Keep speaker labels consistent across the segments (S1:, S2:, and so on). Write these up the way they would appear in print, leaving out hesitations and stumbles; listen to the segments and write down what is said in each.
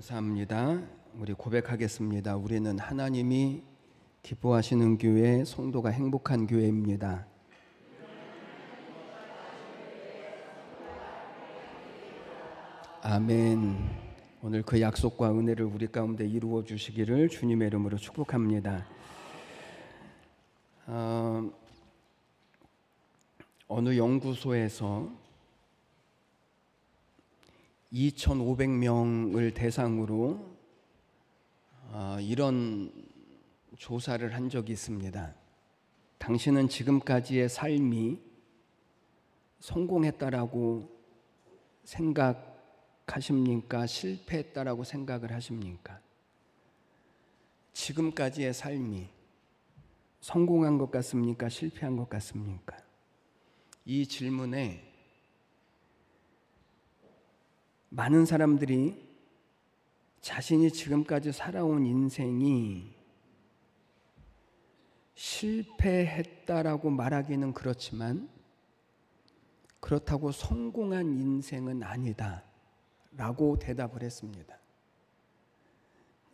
S1: 감사합니다. 우리 고백하겠습니다. 우리는 하나님이 기뻐하시는 교회, 성도가 행복한 교회입니다. 아멘. 오늘 그 약속과 은혜를 우리 가운데 이루어 주시기를 주님의 이름으로 축복합니다. 어느 연구소에서 2,500명을 대상으로 이런 조사를 한 적이 있습니다. 당신은 지금까지의 삶이 성공했다라고 생각하십니까? 실패했다라고 생각을 하십니까? 지금까지의 삶이 성공한 것 같습니까? 실패한 것 같습니까? 이 질문에 많은 사람들이 자신이 지금까지 살아온 인생이 실패했다라고 말하기는 그렇지만 그렇다고 성공한 인생은 아니다 라고 대답을 했습니다.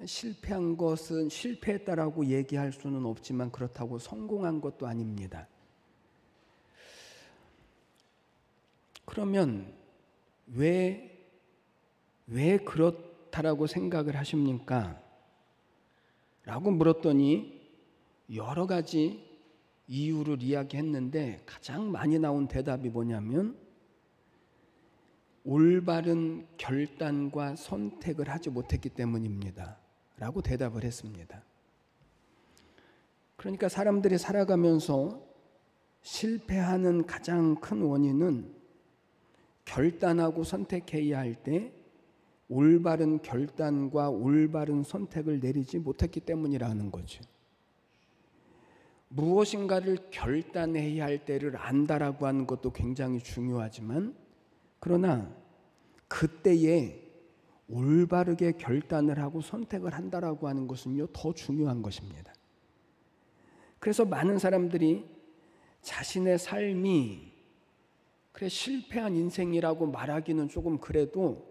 S1: 실패한 것은 실패했다라고 얘기할 수는 없지만 그렇다고 성공한 것도 아닙니다. 그러면 왜 그렇다라고 생각을 하십니까? 라고 물었더니 여러 가지 이유를 이야기했는데 가장 많이 나온 대답이 뭐냐면 올바른 결단과 선택을 하지 못했기 때문입니다 라고 대답을 했습니다. 그러니까 사람들이 살아가면서 실패하는 가장 큰 원인은 결단하고 선택해야 할 때 올바른 결단과 올바른 선택을 내리지 못했기 때문이라는 거죠. 무엇인가를 결단해야 할 때를 안다라고 하는 것도 굉장히 중요하지만 그러나 그때에 올바르게 결단을 하고 선택을 한다라고 하는 것은요 더 중요한 것입니다. 그래서 많은 사람들이 자신의 삶이 그래 실패한 인생이라고 말하기는 조금 그래도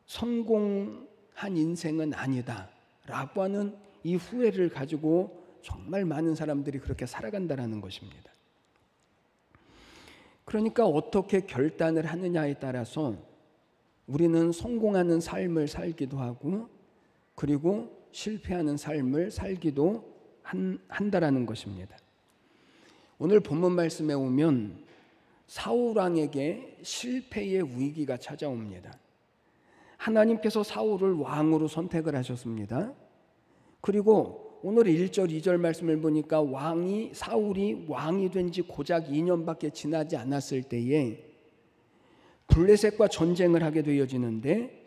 S1: 성공한 인생은 아니다 라고 하는 이 후회를 가지고 정말 많은 사람들이 그렇게 살아간다는 것입니다. 그러니까 어떻게 결단을 하느냐에 따라서 우리는 성공하는 삶을 살기도 하고 그리고 실패하는 삶을 살기도 한다라는 것입니다. 오늘 본문 말씀에 오면 사울 왕에게 실패의 위기가 찾아옵니다. 하나님께서 사울을 왕으로 선택을 하셨습니다. 그리고 오늘 1절 2절 말씀을 보니까 사울이 왕이 된 지 고작 2년밖에 지나지 않았을 때에 블레셋과 전쟁을 하게 되어지는데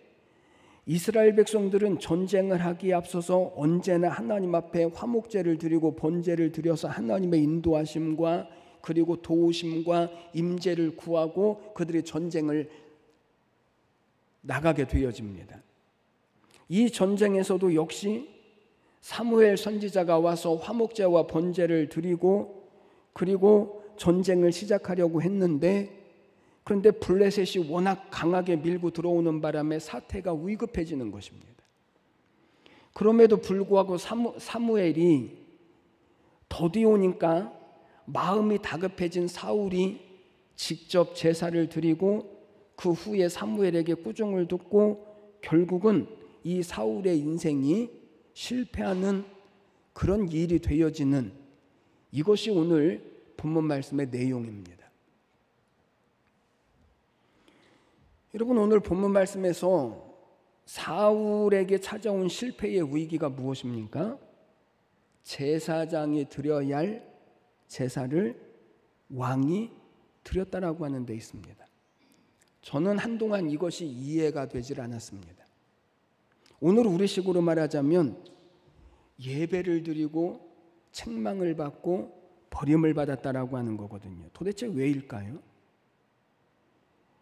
S1: 이스라엘 백성들은 전쟁을 하기에 앞서서 언제나 하나님 앞에 화목제를 드리고 번제를 드려서 하나님의 인도하심과 그리고 도우심과 임재를 구하고 그들이 전쟁을 나가게 되어집니다. 이 전쟁에서도 역시 사무엘 선지자가 와서 화목제와 번제를 드리고 그리고 전쟁을 시작하려고 했는데 그런데 블레셋이 워낙 강하게 밀고 들어오는 바람에 사태가 위급해지는 것입니다. 그럼에도 불구하고 사무엘이 더디 오니까 마음이 다급해진 사울이 직접 제사를 드리고 그 후에 사무엘에게 꾸중을 듣고 결국은 이 사울의 인생이 실패하는 그런 일이 되어지는 이것이 오늘 본문 말씀의 내용입니다. 여러분 오늘 본문 말씀에서 사울에게 찾아온 실패의 위기가 무엇입니까? 제사장이 드려야 할 제사를 왕이 드렸다라고 하는 데 있습니다. 저는 한동안 이것이 이해가 되질 않았습니다. 오늘 우리식으로 말하자면 예배를 드리고 책망을 받고 버림을 받았다라고 하는 거거든요. 도대체 왜일까요?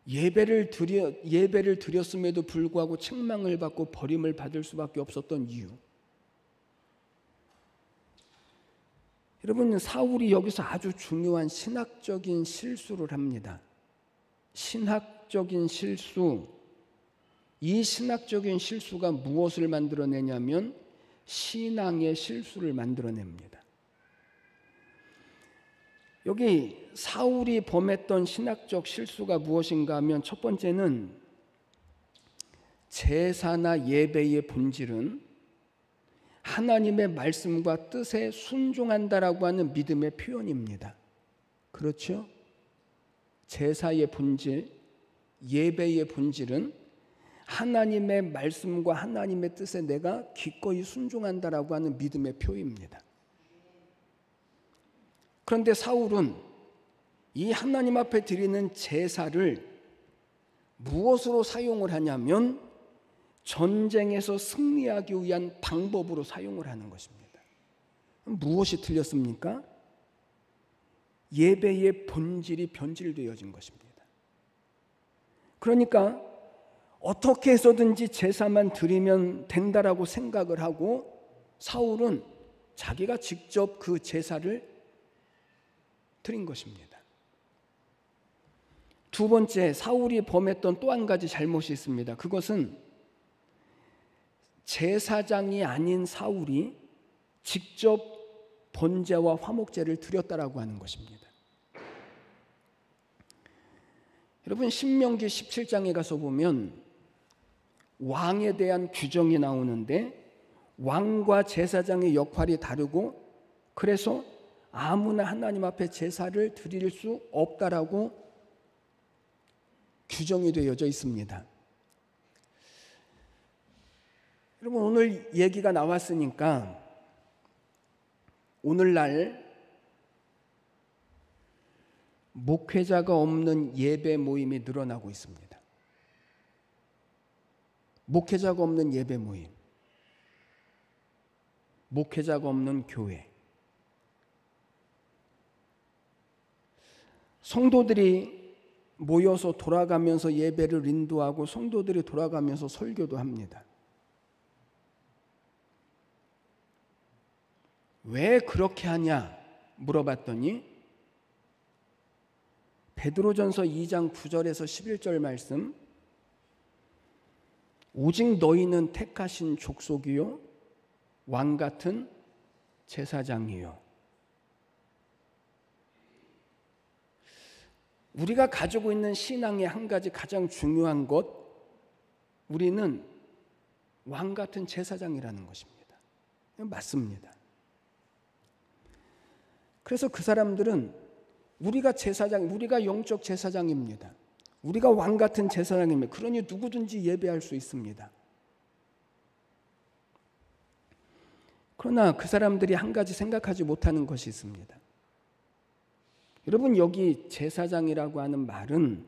S1: 예배를 드렸음에도 불구하고 책망을 받고 버림을 받을 수밖에 없었던 이유. 여러분 사울이 여기서 아주 중요한 신학적인 실수를 합니다. 신학적인 실수. 이 신학적인 실수가 무엇을 만들어내냐면 신앙의 실수를 만들어냅니다. 여기 사울이 범했던 신학적 실수가 무엇인가 하면 첫 번째는 제사나 예배의 본질은 하나님의 말씀과 뜻에 순종한다라고 하는 믿음의 표현입니다. 그렇죠? 제사의 본질, 예배의 본질은 하나님의 말씀과 하나님의 뜻에 내가 기꺼이 순종한다라고 하는 믿음의 표입니다. 그런데 사울은 이 하나님 앞에 드리는 제사를 무엇으로 사용을 하냐면 전쟁에서 승리하기 위한 방법으로 사용을 하는 것입니다. 무엇이 틀렸습니까? 예배의 본질이 변질되어진 것입니다. 그러니까 어떻게 해서든지 제사만 드리면 된다라고 생각을 하고 사울은 자기가 직접 그 제사를 드린 것입니다. 두 번째, 사울이 범했던 또 한 가지 잘못이 있습니다. 그것은 제사장이 아닌 사울이 직접 번제와 화목제를 드렸다라고 하는 것입니다. 여러분, 신명기 17장에 가서 보면 왕에 대한 규정이 나오는데 왕과 제사장의 역할이 다르고 그래서 아무나 하나님 앞에 제사를 드릴 수 없다라고 규정이 되어져 있습니다. 여러분, 오늘 얘기가 나왔으니까 오늘날 목회자가 없는 예배 모임이 늘어나고 있습니다. 목회자가 없는 예배 모임, 목회자가 없는 교회. 성도들이 모여서 돌아가면서 예배를 인도하고 성도들이 돌아가면서 설교도 합니다. 왜 그렇게 하냐 물어봤더니 베드로전서 2장 9절에서 11절 말씀, 오직 너희는 택하신 족속이요 왕 같은 제사장이요. 우리가 가지고 있는 신앙의 한 가지 가장 중요한 것, 우리는 왕 같은 제사장이라는 것입니다. 맞습니다. 그래서 그 사람들은 우리가 제사장, 우리가 영적 제사장입니다. 우리가 왕 같은 제사장입니다. 그러니 누구든지 예배할 수 있습니다. 그러나 그 사람들이 한 가지 생각하지 못하는 것이 있습니다. 여러분, 여기 제사장이라고 하는 말은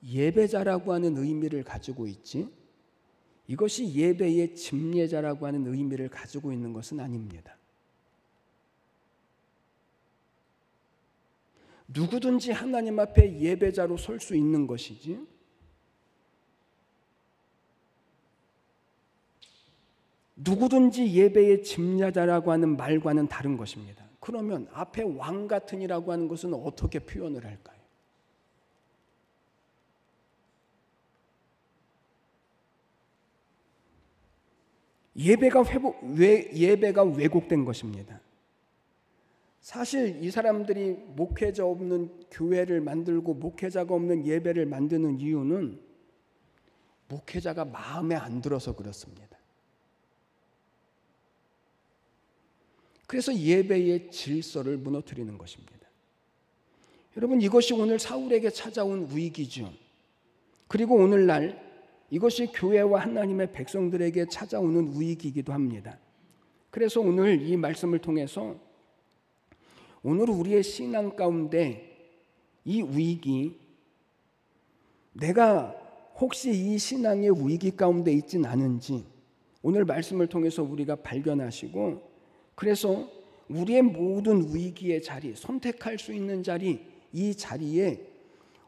S1: 예배자라고 하는 의미를 가지고 있지, 이것이 예배의 집례자라고 하는 의미를 가지고 있는 것은 아닙니다. 누구든지 하나님 앞에 예배자로 설 수 있는 것이지, 누구든지 예배의 집례자라고 하는 말과는 다른 것입니다. 그러면 앞에 왕 같은이라고 하는 것은 어떻게 표현을 할까요? 예배가 왜곡된 것입니다. 사실 이 사람들이 목회자 없는 교회를 만들고 목회자가 없는 예배를 만드는 이유는 목회자가 마음에 안 들어서 그렇습니다. 그래서 예배의 질서를 무너뜨리는 것입니다. 여러분, 이것이 오늘 사울에게 찾아온 위기죠. 그리고 오늘날 이것이 교회와 하나님의 백성들에게 찾아오는 위기이기도 합니다. 그래서 오늘 이 말씀을 통해서 오늘 우리의 신앙 가운데 이 위기, 내가 혹시 이 신앙의 위기 가운데 있진 않은지 오늘 말씀을 통해서 우리가 발견하시고, 그래서 우리의 모든 위기의 자리, 선택할 수 있는 자리, 이 자리에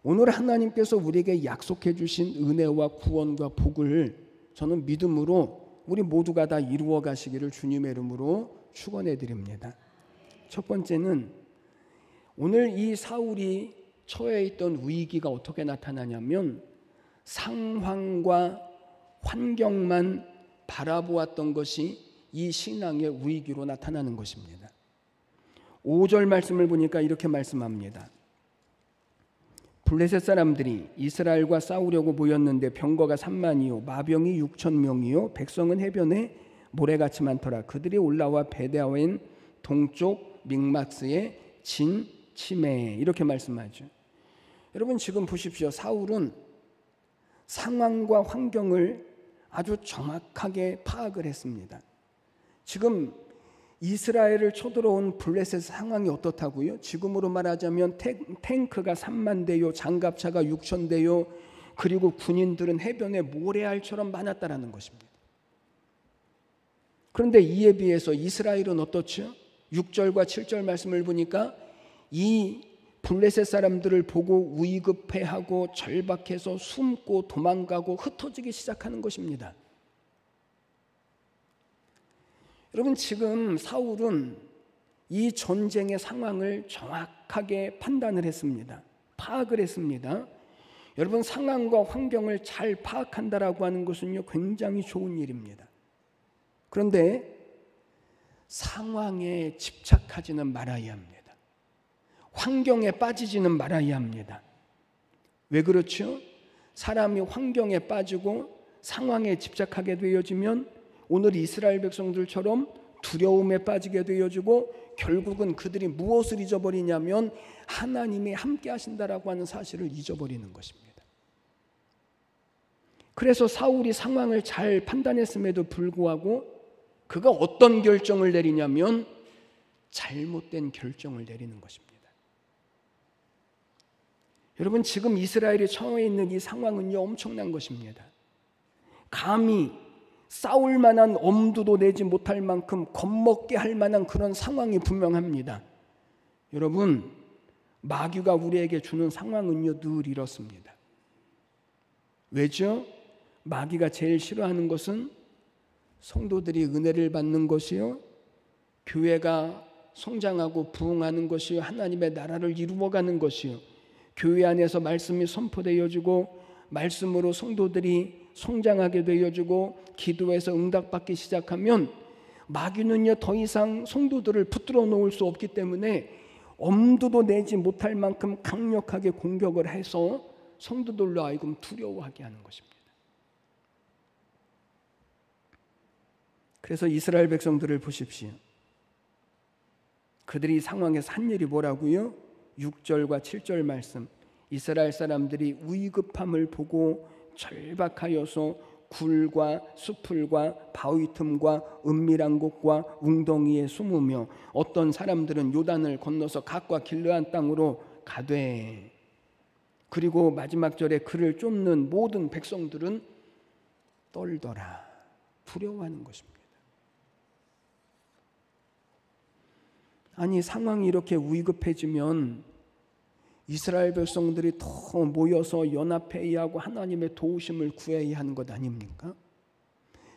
S1: 오늘 하나님께서 우리에게 약속해 주신 은혜와 구원과 복을 저는 믿음으로 우리 모두가 다 이루어 가시기를 주님의 이름으로 축원해 드립니다. 첫 번째는 오늘 이 사울이 처해 있던 위기가 어떻게 나타나냐면 상황과 환경만 바라보았던 것이 이 신앙의 위기로 나타나는 것입니다. 5절 말씀을 보니까 이렇게 말씀합니다. 블레셋 사람들이 이스라엘과 싸우려고 모였는데 병거가 3만이요 마병이 6,000명이요 백성은 해변에 모래같이 많더라. 그들이 올라와 베데아웬 동쪽 믹마스에 진 치매 이렇게 말씀하죠. 여러분 지금 보십시오. 사울은 상황과 환경을 아주 정확하게 파악을 했습니다. 지금 이스라엘을 쳐들어온 블레셋 상황이 어떻다고요? 지금으로 말하자면 탱크가 3만 대요, 장갑차가 6천 대요, 그리고 군인들은 해변에 모래알처럼 많았다라는 것입니다. 그런데 이에 비해서 이스라엘은 어떻죠? 6절과 7절 말씀을 보니까 이 블레셋 사람들을 보고 위급해하고 절박해서 숨고 도망가고 흩어지기 시작하는 것입니다. 여러분 지금 사울은 이 전쟁의 상황을 정확하게 판단을 했습니다. 파악을 했습니다. 여러분 상황과 환경을 잘 파악한다라고 하는 것은요 굉장히 좋은 일입니다. 그런데 상황에 집착하지는 말아야 합니다. 환경에 빠지지는 말아야 합니다. 왜 그렇죠? 사람이 환경에 빠지고 상황에 집착하게 되어지면 오늘 이스라엘 백성들처럼 두려움에 빠지게 되어지고 결국은 그들이 무엇을 잊어버리냐면 하나님이 함께 하신다라고 하는 사실을 잊어버리는 것입니다. 그래서 사울이 상황을 잘 판단했음에도 불구하고 그가 어떤 결정을 내리냐면 잘못된 결정을 내리는 것입니다. 여러분 지금 이스라엘이 처해 있는 이 상황은요 엄청난 것입니다. 감히 싸울 만한 엄두도 내지 못할 만큼 겁먹게 할 만한 그런 상황이 분명합니다. 여러분 마귀가 우리에게 주는 상황은요 늘 이렇습니다. 왜죠? 마귀가 제일 싫어하는 것은 성도들이 은혜를 받는 것이요, 교회가 성장하고 부흥하는 것이요, 하나님의 나라를 이루어가는 것이요, 교회 안에서 말씀이 선포되어지고 말씀으로 성도들이 성장하게 되어지고 기도해서 응답받기 시작하면 마귀는요 더 이상 성도들을 붙들어 놓을 수 없기 때문에 엄두도 내지 못할 만큼 강력하게 공격을 해서 성도들로 하여금 두려워하게 하는 것입니다. 그래서 이스라엘 백성들을 보십시오. 그들이 이 상황에서 한 일이 뭐라고요? 6절과 7절 말씀. 이스라엘 사람들이 위급함을 보고 절박하여서 굴과 수풀과 바위 틈과 은밀한 곳과 웅덩이에 숨으며 어떤 사람들은 요단을 건너서 갓과 길르한 땅으로 가되, 그리고 마지막 절에 그를 쫓는 모든 백성들은 떨더라. 두려워하는 것입니다. 아니 상황이 이렇게 위급해지면 이스라엘 백성들이 더 모여서 연합해야 하고 하나님의 도우심을 구해야 하는 것 아닙니까?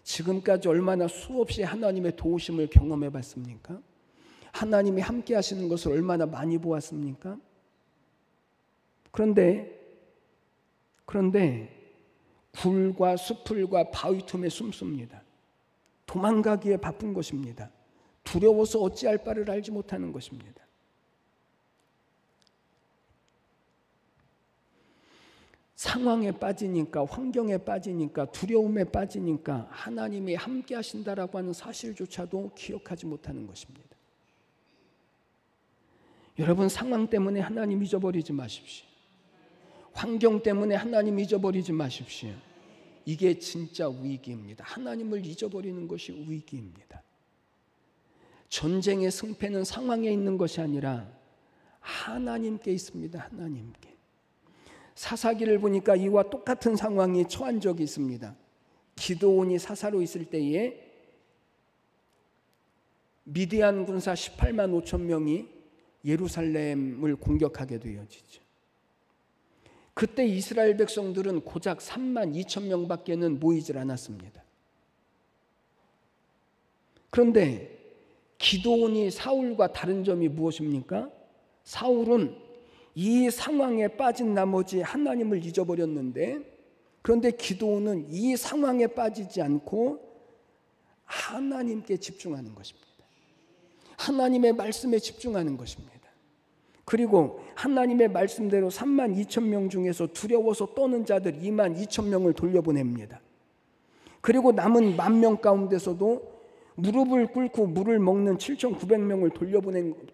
S1: 지금까지 얼마나 수없이 하나님의 도우심을 경험해 봤습니까? 하나님이 함께 하시는 것을 얼마나 많이 보았습니까? 그런데 굴과 수풀과 바위 틈에 숨습니다. 도망가기에 바쁜 것입니다. 두려워서 어찌할 바를 알지 못하는 것입니다. 상황에 빠지니까, 환경에 빠지니까, 두려움에 빠지니까 하나님이 함께 하신다라고 하는 사실조차도 기억하지 못하는 것입니다. 여러분 상황 때문에 하나님 잊어버리지 마십시오. 환경 때문에 하나님 잊어버리지 마십시오. 이게 진짜 위기입니다. 하나님을 잊어버리는 것이 위기입니다. 전쟁의 승패는 상황에 있는 것이 아니라 하나님께 있습니다. 하나님께. 사사기를 보니까 이와 똑같은 상황이 처한 적이 있습니다. 기드온이 사사로 있을 때에 미디안 군사 18만 5천 명이 예루살렘을 공격하게 되어지죠. 그때 이스라엘 백성들은 고작 3만 2천 명밖에는 모이질 않았습니다. 그런데 기드온이 사울과 다른 점이 무엇입니까? 사울은 이 상황에 빠진 나머지 하나님을 잊어버렸는데 그런데 기도는 이 상황에 빠지지 않고 하나님께 집중하는 것입니다. 하나님의 말씀에 집중하는 것입니다. 그리고 하나님의 말씀대로 32,000명 중에서 두려워서 떠는 자들 22,000명을 돌려보냅니다. 그리고 남은 10,000명 가운데서도 무릎을 꿇고 물을 먹는 7,900명을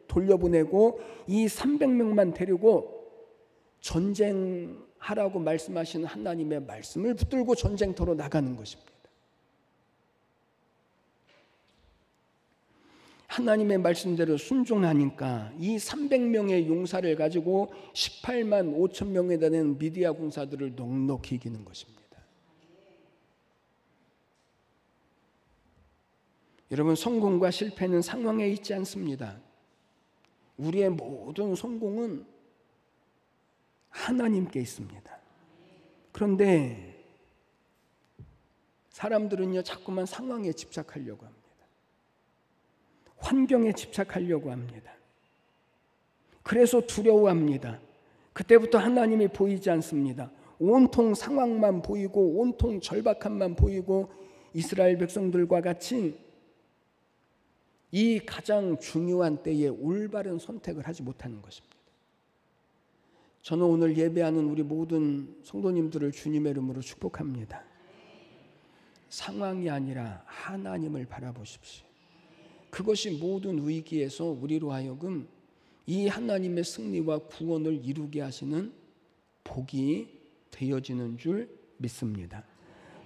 S1: 돌려보내고 이 300명만 데리고 전쟁하라고 말씀하시는 하나님의 말씀을 붙들고 전쟁터로 나가는 것입니다. 하나님의 말씀대로 순종하니까 이 300명의 용사를 가지고 18만 5천 명에 달하는 미디아 군사들을 넉넉히 이기는 것입니다. 여러분, 성공과 실패는 상황에 있지 않습니다. 우리의 모든 성공은 하나님께 있습니다. 그런데 사람들은요, 자꾸만 상황에 집착하려고 합니다. 환경에 집착하려고 합니다. 그래서 두려워합니다. 그때부터 하나님이 보이지 않습니다. 온통 상황만 보이고 온통 절박함만 보이고 이스라엘 백성들과 같이 이 가장 중요한 때에 올바른 선택을 하지 못하는 것입니다. 저는 오늘 예배하는 우리 모든 성도님들을 주님의 이름으로 축복합니다. 상황이 아니라 하나님을 바라보십시오. 그것이 모든 위기에서 우리로 하여금 이 하나님의 승리와 구원을 이루게 하시는 복이 되어지는 줄 믿습니다.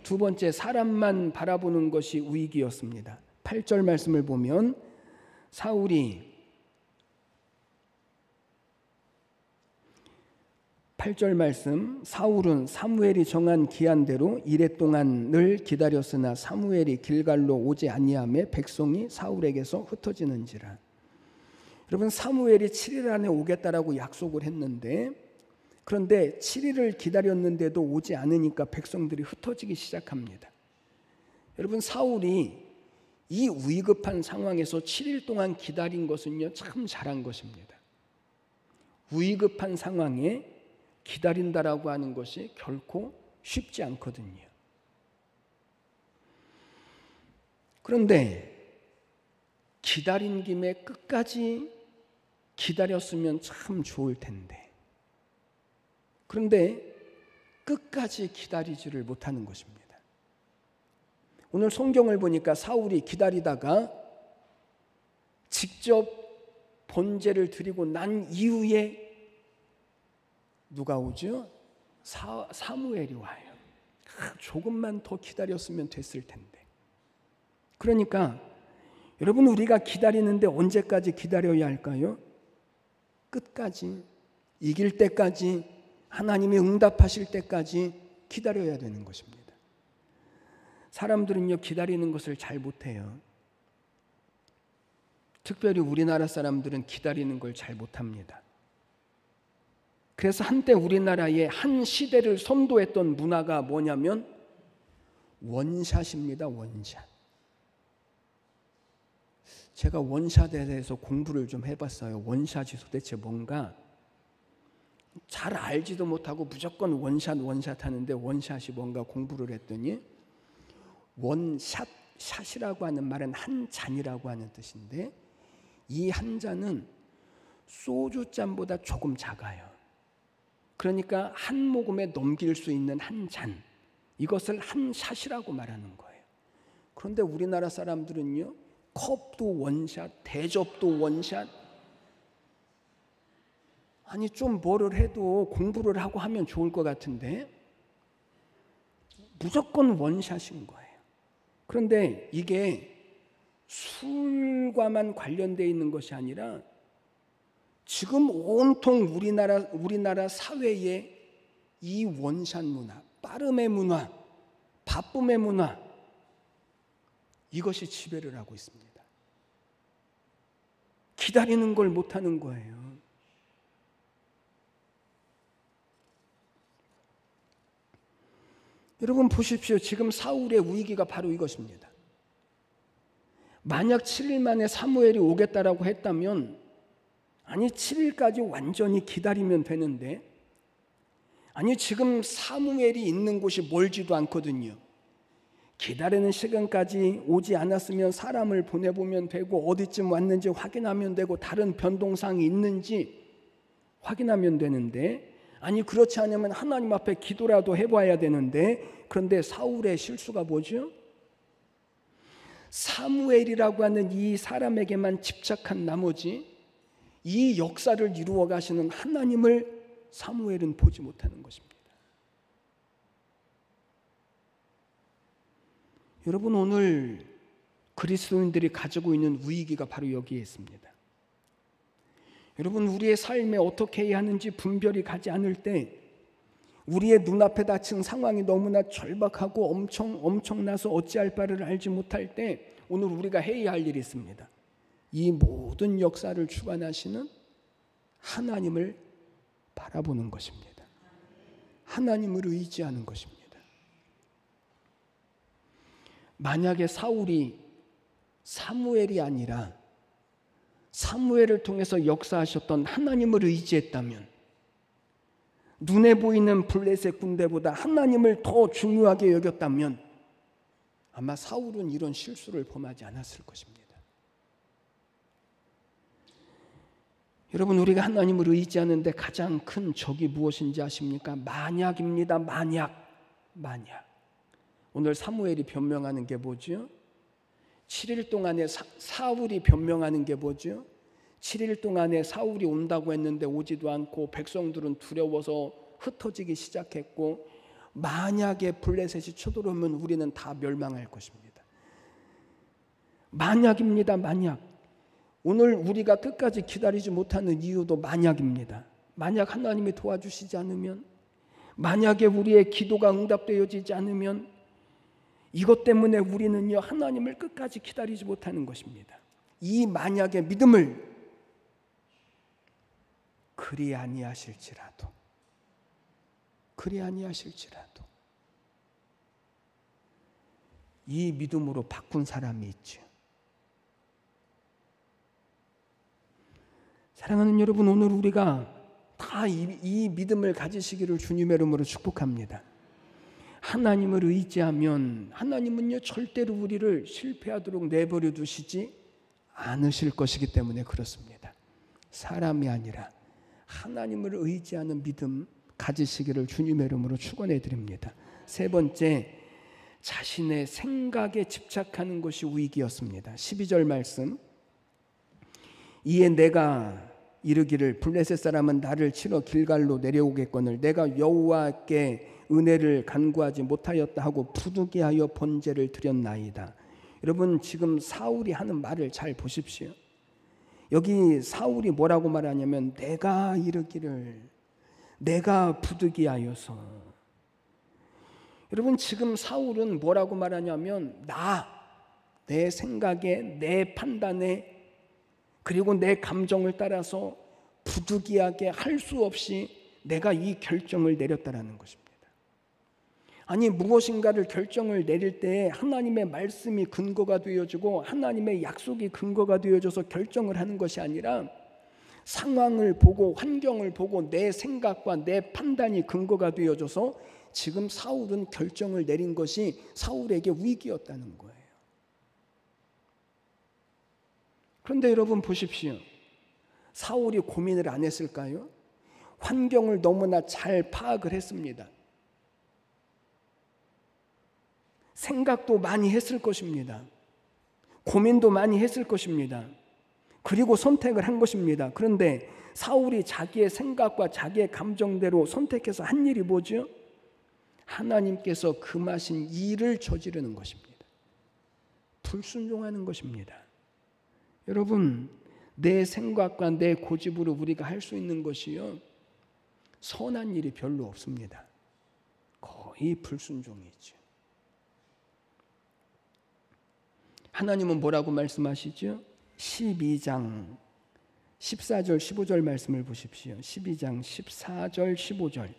S1: 두 번째, 사람만 바라보는 것이 위기였습니다. 8절 말씀을 보면 사울이 8절 말씀, 사울은 사무엘이 정한 기한대로 이레 동안을 기다렸으나 사무엘이 길갈로 오지 아니하매 백성이 사울에게서 흩어지는지라. 여러분, 사무엘이 7일 안에 오겠다라고 약속을 했는데, 그런데 7일을 기다렸는데도 오지 않으니까 백성들이 흩어지기 시작합니다. 여러분, 사울이 이 위급한 상황에서 7일 동안 기다린 것은요, 참 잘한 것입니다. 위급한 상황에 기다린다라고 하는 것이 결코 쉽지 않거든요. 그런데 기다린 김에 끝까지 기다렸으면 참 좋을 텐데, 그런데 끝까지 기다리지를 못하는 것입니다. 오늘 성경을 보니까 사울이 기다리다가 직접 번제를 드리고 난 이후에 누가 오죠? 사무엘이 와요. 조금만 더 기다렸으면 됐을 텐데. 그러니까 여러분, 우리가 기다리는데 언제까지 기다려야 할까요? 끝까지, 이길 때까지, 하나님이 응답하실 때까지 기다려야 되는 것입니다. 사람들은요, 기다리는 것을 잘 못해요. 특별히 우리나라 사람들은 기다리는 걸 잘 못합니다. 그래서 한때 우리나라의 한 시대를 선도했던 문화가 뭐냐면 원샷입니다. 원샷. 제가 원샷에 대해서 공부를 좀 해봤어요. 원샷이 도대체 뭔가 잘 알지도 못하고 무조건 원샷 하는데, 원샷이 뭔가 공부를 했더니 원샷, 샷이라고 하는 말은 한 잔이라고 하는 뜻인데, 이 한 잔은 소주잔보다 조금 작아요. 그러니까 한 모금에 넘길 수 있는 한 잔, 이것을 한 샷이라고 말하는 거예요. 그런데 우리나라 사람들은요, 컵도 원샷, 대접도 원샷. 아니, 좀 뭐를 해도 공부를 하고 하면 좋을 것 같은데 무조건 원샷인 거예요. 그런데 이게 술과만 관련되어 있는 것이 아니라 지금 온통 우리나라 사회에 이 원샷 문화, 빠름의 문화, 바쁨의 문화, 이것이 지배를 하고 있습니다. 기다리는 걸 못하는 거예요. 여러분 보십시오. 지금 사울의 위기가 바로 이것입니다. 만약 7일 만에 사무엘이 오겠다라고 했다면, 아니 7일까지 완전히 기다리면 되는데, 아니, 지금 사무엘이 있는 곳이 멀지도 않거든요. 기다리는 시간까지 오지 않았으면 사람을 보내보면 되고, 어디쯤 왔는지 확인하면 되고, 다른 변동사항이 있는지 확인하면 되는데, 아니 그렇지 않으면 하나님 앞에 기도라도 해봐야 되는데, 그런데 사울의 실수가 뭐죠? 사무엘이라고 하는 이 사람에게만 집착한 나머지 이 역사를 이루어 가시는 하나님을 사무엘은 보지 못하는 것입니다. 여러분, 오늘 그리스도인들이 가지고 있는 위기가 바로 여기에 있습니다. 여러분, 우리의 삶에 어떻게 해야 하는지 분별이 가지 않을 때, 우리의 눈앞에 닥친 상황이 너무나 절박하고 엄청나서 어찌할 바를 알지 못할 때, 오늘 우리가 해야 할 일이 있습니다. 이 모든 역사를 주관하시는 하나님을 바라보는 것입니다. 하나님을 의지하는 것입니다. 만약에 사울이 사무엘이 아니라 사무엘을 통해서 역사하셨던 하나님을 의지했다면, 눈에 보이는 블레셋 군대보다 하나님을 더 중요하게 여겼다면, 아마 사울은 이런 실수를 범하지 않았을 것입니다. 여러분, 우리가 하나님을 의지하는데 가장 큰 적이 무엇인지 아십니까? 만약입니다. 만약. 오늘 사무엘이 변명하는 게 뭐죠? 7일 동안에 사울이 변명하는 게 뭐죠? 7일 동안에 사울이 온다고 했는데 오지도 않고, 백성들은 두려워서 흩어지기 시작했고, 만약에 블레셋이 쳐들어오면 우리는 다 멸망할 것입니다. 만약입니다. 만약. 오늘 우리가 끝까지 기다리지 못하는 이유도 만약입니다. 만약 하나님이 도와주시지 않으면, 만약에 우리의 기도가 응답되어지지 않으면, 이것 때문에 우리는요, 하나님을 끝까지 기다리지 못하는 것입니다. 이 만약의 믿음을 그리 아니하실지라도 이 믿음으로 바꾼 사람이 있죠. 사랑하는 여러분, 오늘 우리가 다 이 믿음을 가지시기를 주님의 이름으로 축복합니다. 하나님을 의지하면 하나님은요, 절대로 우리를 실패하도록 내버려 두시지 않으실 것이기 때문에 그렇습니다. 사람이 아니라 하나님을 의지하는 믿음 가지시기를 주님의 이름으로 축원해 드립니다. 세 번째, 자신의 생각에 집착하는 것이 위기였습니다. 12절 말씀. 이에 내가 이르기를 블레셋 사람은 나를 치러 길갈로 내려오겠거늘 내가 여호와께 은혜를 간구하지 못하였다 하고 부득이하여 번제를 드렸나이다. 여러분, 지금 사울이 하는 말을 잘 보십시오. 여기 사울이 뭐라고 말하냐면, 내가 이르기를, 내가 부득이하여서. 여러분, 지금 사울은 뭐라고 말하냐면, 내 생각에, 내 판단에, 그리고 내 감정을 따라서 부득이하게 할 수 없이 내가 이 결정을 내렸다라는 것입니다. 아니, 무엇인가를 결정을 내릴 때 하나님의 말씀이 근거가 되어지고 하나님의 약속이 근거가 되어져서 결정을 하는 것이 아니라, 상황을 보고 환경을 보고 내 생각과 내 판단이 근거가 되어져서 지금 사울은 결정을 내린 것이 사울에게 위기였다는 거예요. 그런데 여러분 보십시오. 사울이 고민을 안 했을까요? 환경을 너무나 잘 파악을 했습니다. 생각도 많이 했을 것입니다. 고민도 많이 했을 것입니다. 그리고 선택을 한 것입니다. 그런데 사울이 자기의 생각과 자기의 감정대로 선택해서 한 일이 뭐죠? 하나님께서 금하신 일을 저지르는 것입니다. 불순종하는 것입니다. 여러분, 내 생각과 내 고집으로 우리가 할 수 있는 것이요, 선한 일이 별로 없습니다. 거의 불순종이죠. 하나님은 뭐라고 말씀하시죠? 12장 14절 15절 말씀을 보십시오. 12장 14절 15절.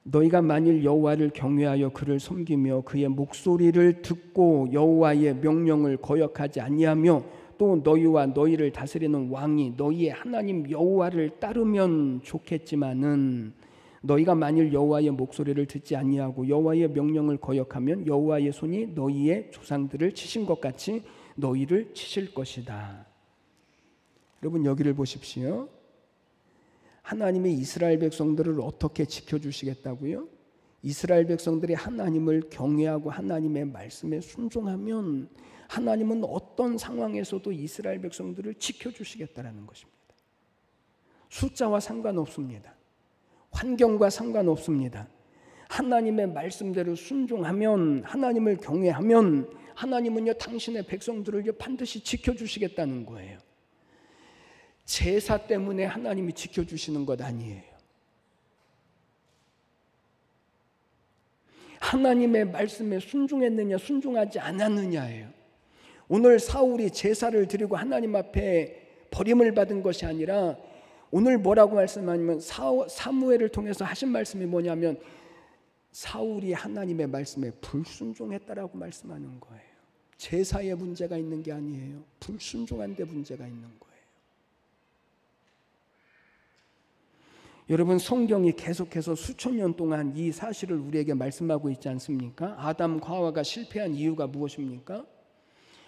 S1: 너희가 만일 여호와를 경외하여 그를 섬기며 그의 목소리를 듣고 여호와의 명령을 거역하지 아니하며 또 너희와 너희를 다스리는 왕이 너희의 하나님 여호와를 따르면 좋겠지만은 너희가 만일 여호와의 목소리를 듣지 아니하고 여호와의 명령을 거역하면 여호와의 손이 너희의 조상들을 치신 것 같이 너희를 치실 것이다. 여러분 여기를 보십시오. 하나님이 이스라엘 백성들을 어떻게 지켜주시겠다고요? 이스라엘 백성들이 하나님을 경외하고 하나님의 말씀에 순종하면 하나님은 어떤 상황에서도 이스라엘 백성들을 지켜주시겠다라는 것입니다. 숫자와 상관없습니다. 환경과 상관없습니다. 하나님의 말씀대로 순종하면, 하나님을 경외하면 하나님은요 당신의 백성들을 반드시 지켜주시겠다는 거예요. 제사 때문에 하나님이 지켜주시는 것 아니에요. 하나님의 말씀에 순종했느냐 순종하지 않았느냐예요. 오늘 사울이 제사를 드리고 하나님 앞에 버림을 받은 것이 아니라 오늘 뭐라고 말씀하냐면 사무엘을 통해서 하신 말씀이 뭐냐면 사울이 하나님의 말씀에 불순종했다라고 말씀하는 거예요. 제사에 문제가 있는 게 아니에요. 불순종한 데 문제가 있는 거예요. 여러분 성경이 계속해서 수천 년 동안 이 사실을 우리에게 말씀하고 있지 않습니까? 아담과 하와가 실패한 이유가 무엇입니까?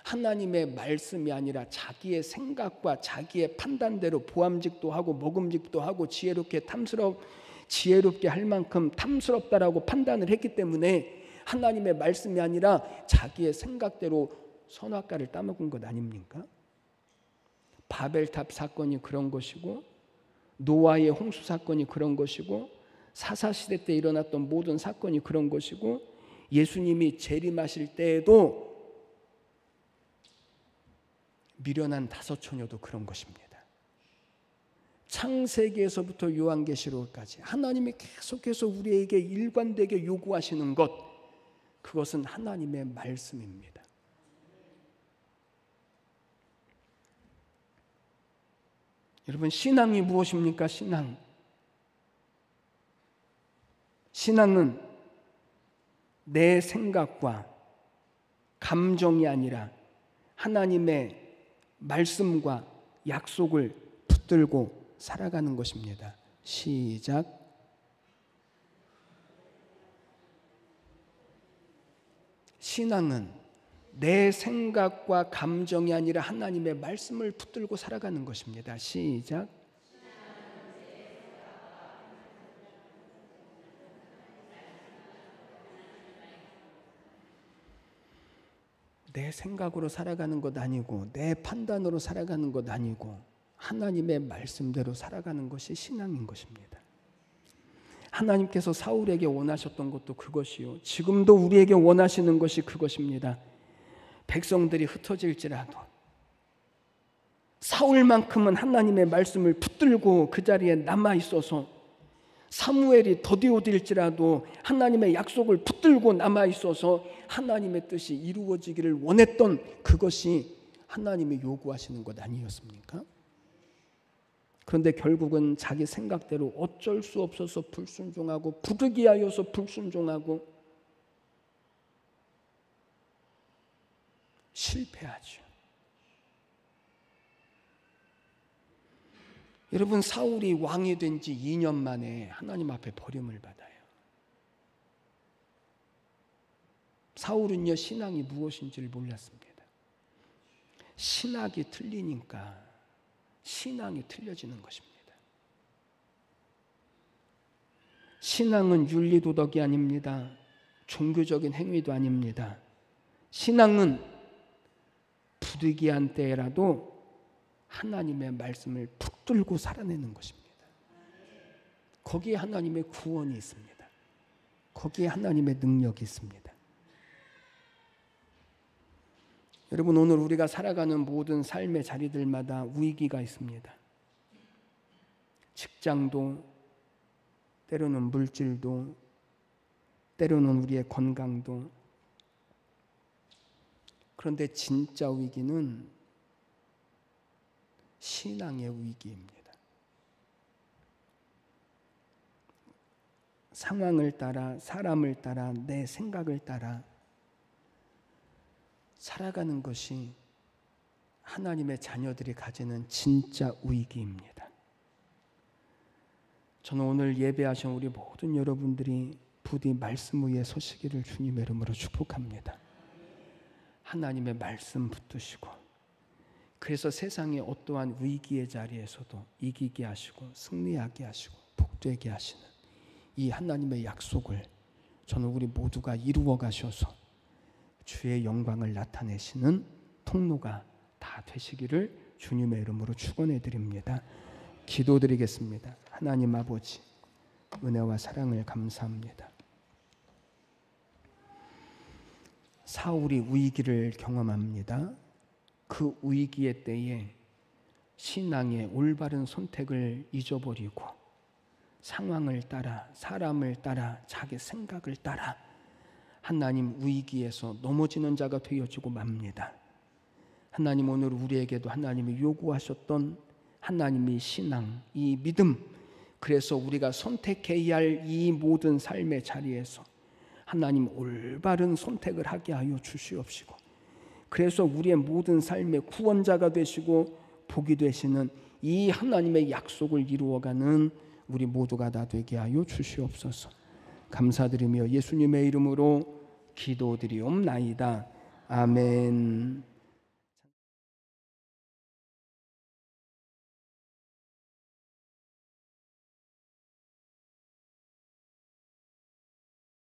S1: 하나님의 말씀이 아니라 자기의 생각과 자기의 판단대로 보암직도 하고 먹음직도 하고 지혜롭게 할 만큼 탐스럽다라고 판단을 했기 때문에 하나님의 말씀이 아니라 자기의 생각대로 선악과를 따먹은 것 아닙니까? 바벨탑 사건이 그런 것이고 노아의 홍수 사건이 그런 것이고 사사시대 때 일어났던 모든 사건이 그런 것이고 예수님이 재림하실 때에도 미련한 5 처녀도 그런 것입니다. 창세기에서부터 요한계시록까지 하나님이 계속해서 우리에게 일관되게 요구하시는 것, 그것은 하나님의 말씀입니다. 여러분 신앙이 무엇입니까? 신앙은 내 생각과 감정이 아니라 하나님의 말씀과 약속을 붙들고 살아가는 것입니다. 시작. 신앙은 내 생각과 감정이 아니라 하나님의 말씀을 붙들고 살아가는 것입니다. 시작. 내 생각으로 살아가는 것 아니고 내 판단으로 살아가는 것 아니고 하나님의 말씀대로 살아가는 것이 신앙인 것입니다. 하나님께서 사울에게 원하셨던 것도 그것이요, 지금도 우리에게 원하시는 것이 그것입니다. 백성들이 흩어질지라도 사울만큼은 하나님의 말씀을 붙들고 그 자리에 남아있어서, 사무엘이 더디어질지라도 하나님의 약속을 붙들고 남아있어서 하나님의 뜻이 이루어지기를 원했던 그것이 하나님이 요구하시는 것 아니었습니까? 그런데 결국은 자기 생각대로 어쩔 수 없어서 불순종하고 부득이하여서 불순종하고 실패하죠. 여러분 사울이 왕이 된 지 2년 만에 하나님 앞에 버림을 받아요. 사울은요 신앙이 무엇인지를 몰랐습니다. 신학이 틀리니까 신앙이 틀려지는 것입니다. 신앙은 윤리도덕이 아닙니다. 종교적인 행위도 아닙니다. 신앙은 부득이한 때라도 하나님의 말씀을 붙들고 살아내는 것입니다. 거기에 하나님의 구원이 있습니다. 거기에 하나님의 능력이 있습니다. 여러분 오늘 우리가 살아가는 모든 삶의 자리들마다 위기가 있습니다. 직장도, 때로는 물질도, 때로는 우리의 건강도. 그런데 진짜 위기는 신앙의 위기입니다. 상황을 따라, 사람을 따라, 내 생각을 따라 살아가는 것이 하나님의 자녀들이 가지는 진짜 위기입니다. 저는 오늘 예배하신 우리 모든 여러분들이 부디 말씀 위에 서시기를 주님의 이름으로 축복합니다. 하나님의 말씀 붙드시고, 그래서 세상의 어떠한 위기의 자리에서도 이기게 하시고 승리하게 하시고 복되게 하시는 이 하나님의 약속을 저는 우리 모두가 이루어 가셔서 주의 영광을 나타내시는 통로가 다 되시기를 주님의 이름으로 축원해 드립니다. 기도드리겠습니다. 하나님 아버지, 은혜와 사랑을 감사합니다. 사울이 위기를 경험합니다. 그 위기의 때에 신앙의 올바른 선택을 잊어버리고 상황을 따라, 사람을 따라, 자기 생각을 따라 하나님 위기에서 넘어지는 자가 되어지고 맙니다. 하나님, 오늘 우리에게도 하나님이 요구하셨던 하나님의 신앙, 이 믿음, 그래서 우리가 선택해야 할 이 모든 삶의 자리에서 하나님 올바른 선택을 하게 하여 주시옵시고, 그래서 우리의 모든 삶의 구원자가 되시고 복이 되시는 이 하나님의 약속을 이루어가는 우리 모두가 다 되게 하여 주시옵소서. 감사드리며 예수님의 이름으로 기도드리옵나이다. 아멘.